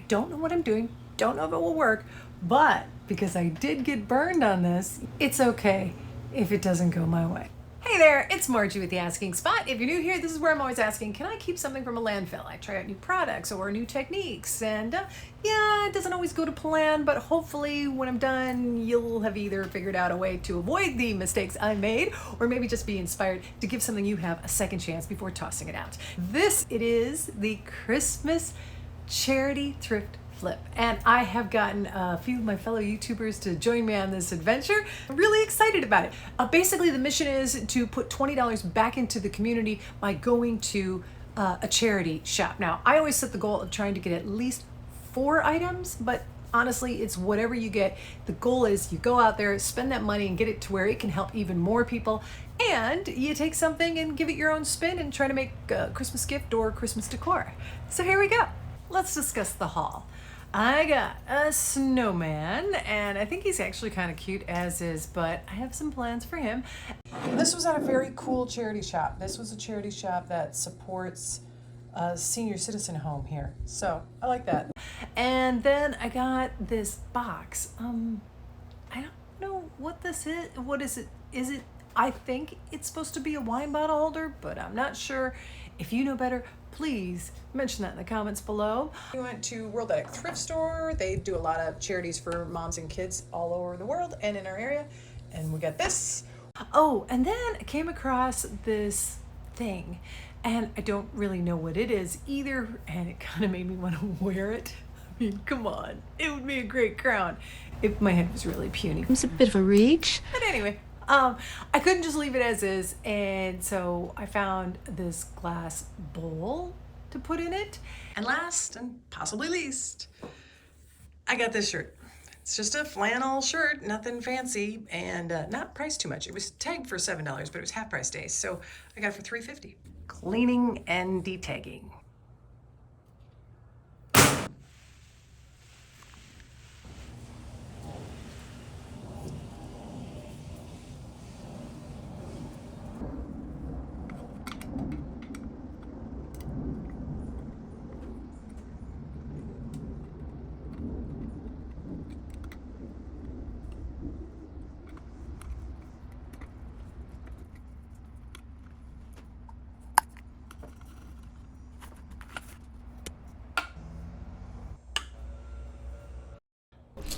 don't know what I'm doing, don't know if it will work, but because I did get burned on this, it's okay if it doesn't go my way. Hey there, it's Margie with the Asking Spot. If you're new here, this is where I'm always asking, can I keep something from a landfill? I try out new products or new techniques, and yeah, it doesn't always go to plan, but hopefully when I'm done, you'll have either figured out a way to avoid the mistakes I made, or maybe just be inspired to give something you have a second chance before tossing it out. It is the Christmas charity thrift flip, and I have gotten a few of my fellow YouTubers to join me on this adventure. I'm really excited about it. Basically, the mission is to put $20 back into the community by going to a charity shop. Now, I always set the goal of trying to get at least 4 items, but honestly, it's whatever you get. The goal is you go out there, spend that money, and get it to where it can help even more people. And you take something and give it your own spin and try to make a Christmas gift or Christmas decor. So here we go. Let's discuss the haul. I got a snowman, and I think he's actually kind of cute as is, but I have some plans for him. This was at a very cool charity shop. This was a charity shop that supports a senior citizen home here. So I like that. And then I got this box. I don't know what this is. What is it? I think it's supposed to be a wine bottle holder, but I'm not sure. If you know better, please mention that in the comments below. We went to World Attic Thrift Store. They do a lot of charities for moms and kids all over the world and in our area. And we got this. Oh, and then I came across this thing, and I don't really know what it is either, and it kind of made me want to wear it. I mean, come on, it would be a great crown if my head was really puny. It's a bit of a reach. But anyway, I couldn't just leave it as is, and so I found this glass bowl to put in it. And last and possibly least, I got this shirt. It's just a flannel shirt, nothing fancy, and not priced too much. It was tagged for $7, but it was half price days, so I got it for $3.50. Cleaning and detagging.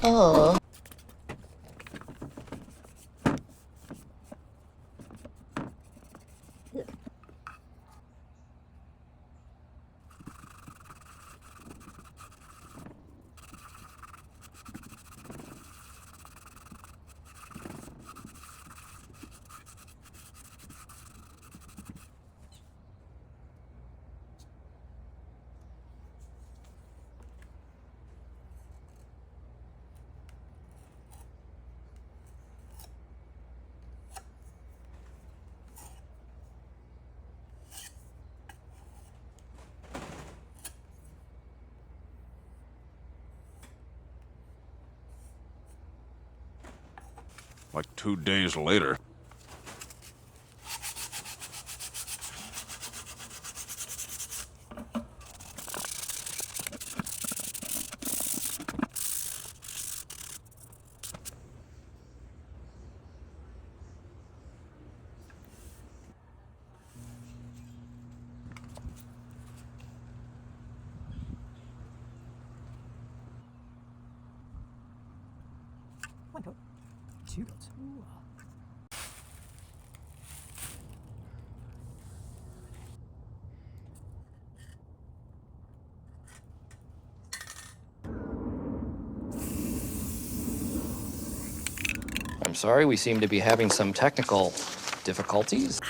Oh. Like 2 days later. One goat, 2 goats. Ooh. I'm sorry, we seem to be having some technical difficulties.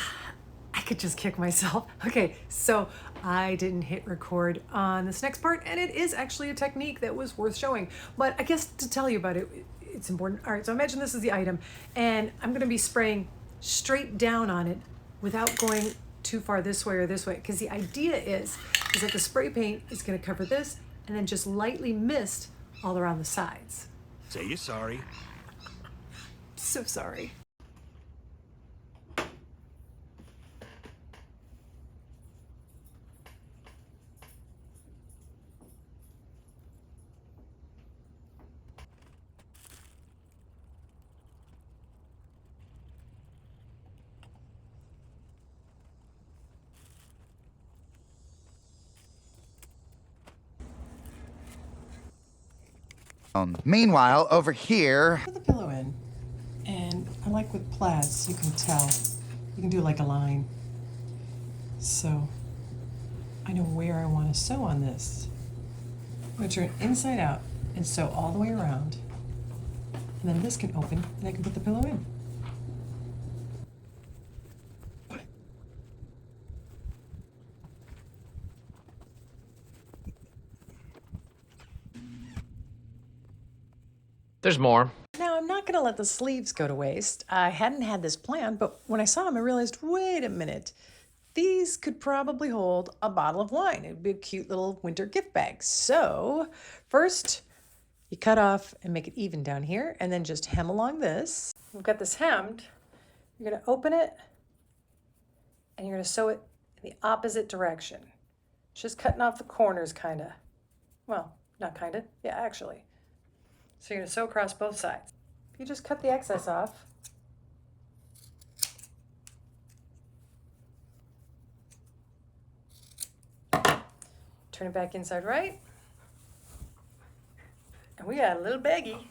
I could just kick myself. Okay, so I didn't hit record on this next part, and it is actually a technique that was worth showing. But I guess to tell you about it, it's important. All right, so imagine this is the item, and I'm gonna be spraying straight down on it without going too far this way or this way, because the idea is that the spray paint is gonna cover this and then just lightly mist all around the sides. Say you're sorry. So sorry. Meanwhile, over here... Put the pillow in. And I like with plaids, you can tell. You can do like a line. So I know where I want to sew on this. I'm going to turn it inside out and sew all the way around. And then this can open and I can put the pillow in. There's more. Now, I'm not going to let the sleeves go to waste. I hadn't had this planned, but when I saw them, I realized, wait a minute. These could probably hold a bottle of wine. It would be a cute little winter gift bag. So first, you cut off and make it even down here, and then just hem along this. We've got this hemmed. You're going to open it, and you're going to sew it in the opposite direction. Just cutting off the corners, kind of. Well, not kind of. Yeah, actually. So you're going to sew across both sides. You just cut the excess off. Turn it back inside right. And we got a little baggie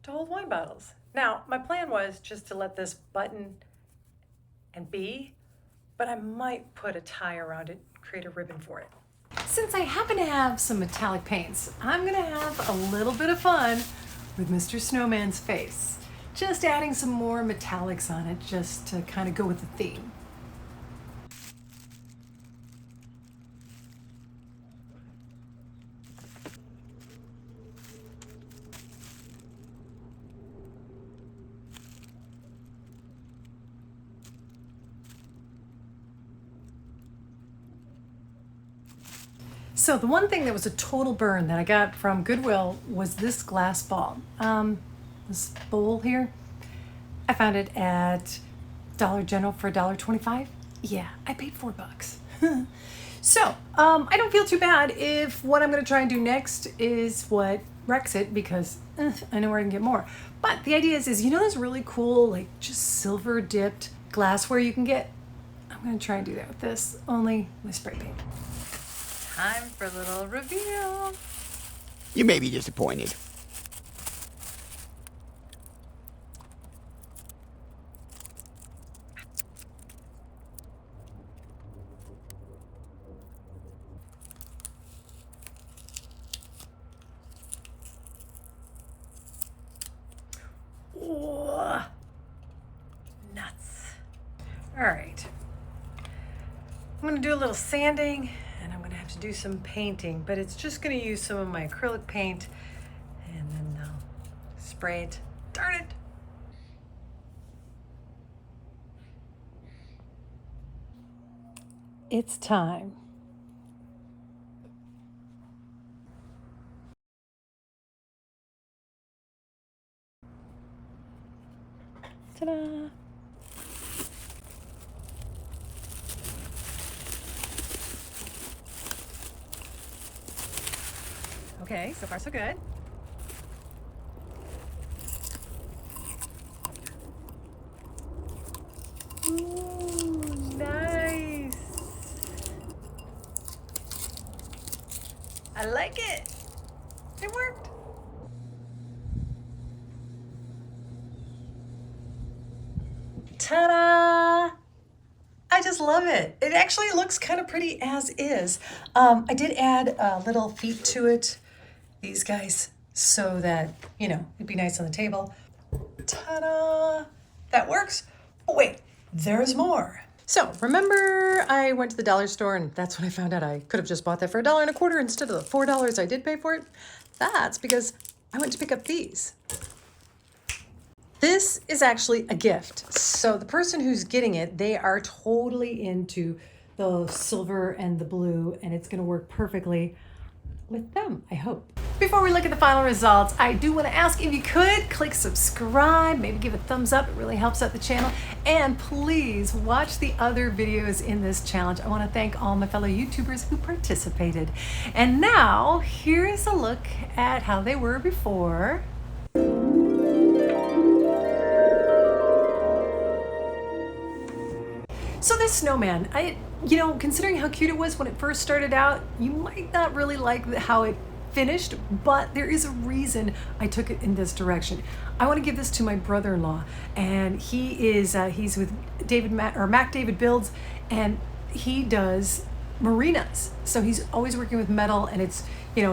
to hold wine bottles. Now, my plan was just to let this button and be, but I might put a tie around it, create a ribbon for it. Since I happen to have some metallic paints, I'm gonna have a little bit of fun with Mr. Snowman's face. Just adding some more metallics on it just to kind of go with the theme. So the one thing that was a total burn that I got from Goodwill was this glass ball. This bowl here. I found it at Dollar General for $1.25. Yeah, I paid $4. So I don't feel too bad if what I'm gonna try and do next is what wrecks it, because I know where I can get more. But the idea is you know those really cool, like just silver dipped glassware you can get? I'm gonna try and do that with this, only with spray paint. Time for a little reveal. You may be disappointed. Ooh, nuts. All right. I'm gonna do a little sanding and I'm gonna have to do some painting, but it's just gonna use some of my acrylic paint and then I'll spray it. Darn it. It's time. Ta-da! Okay, so far so good. Ooh, nice. I like it. It worked. Ta-da! I just love it. It actually looks kind of pretty as is. I did add little feet to it, these guys, so that, you know, it'd be nice on the table. Ta-da! That works. Oh, wait, there's more. So remember I went to the dollar store and that's when I found out I could have just bought that for $1.25 instead of the $4 I did pay for it? That's because I went to pick up these. This is actually a gift. So the person who's getting it, they are totally into the silver and the blue, and it's gonna work perfectly with them, I hope. Before we look at the final results, I do want to ask if you could click subscribe, maybe give a thumbs up, it really helps out the channel, and please watch the other videos in this challenge. I want to thank all my fellow YouTubers who participated. And now, here's a look at how they were before. So this snowman, you know, considering how cute it was when it first started out, you might not really like how it finished, but there is a reason I took it in this direction. I want to give this to my brother-in-law, and he's with Mac David Builds, and he does marinas. So he's always working with metal, and it's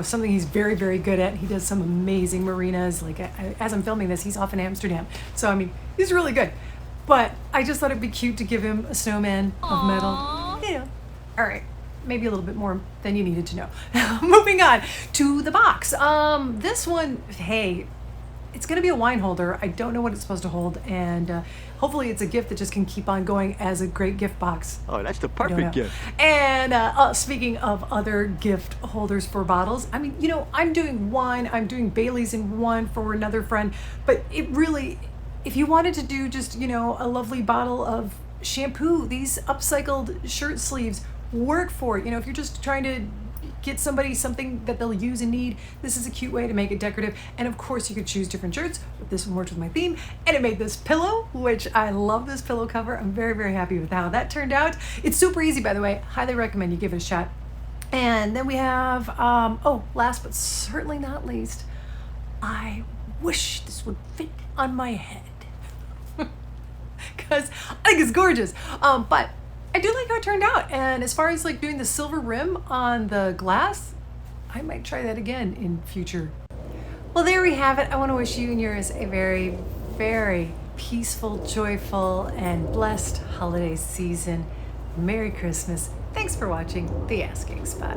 something he's very, very good at. He does some amazing marinas. Like as I'm filming this, he's off in Amsterdam. So I mean, he's really good. But I just thought it'd be cute to give him a snowman of metal. All right. Maybe a little bit more than you needed to know. Moving on to the box. This one, hey, it's going to be a wine holder. I don't know what it's supposed to hold, and hopefully it's a gift that just can keep on going as a great gift box. Oh, that's the perfect gift. And speaking of other gift holders for bottles, I mean, I'm doing wine. I'm doing Bailey's in one for another friend, but it really, if you wanted to do just, a lovely bottle of shampoo, these upcycled shirt sleeves work for it. If you're just trying to get somebody something that they'll use and need, this is a cute way to make it decorative. And of course you could choose different shirts, but this one worked with my theme, and it made this pillow, which I love this pillow cover. I'm very, very happy with how that turned out. It's super easy, by the way. Highly recommend you give it a shot. And then we have, last but certainly not least, I wish this would fit on my head because I think it's gorgeous. But I do like how it turned out, and as far as like doing the silver rim on the glass, I might try that again in future. Well, there we have it. I want to wish you and yours a very, very peaceful, joyful, and blessed holiday season. Merry Christmas. Thanks for watching The Asking Spot.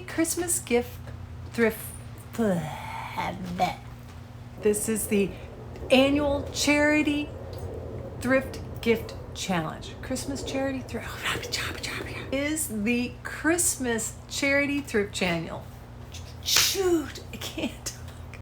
Christmas gift thrift. This is the annual charity thrift gift challenge. Christmas charity thrift is the Christmas charity thrift channel. Shoot, I can't.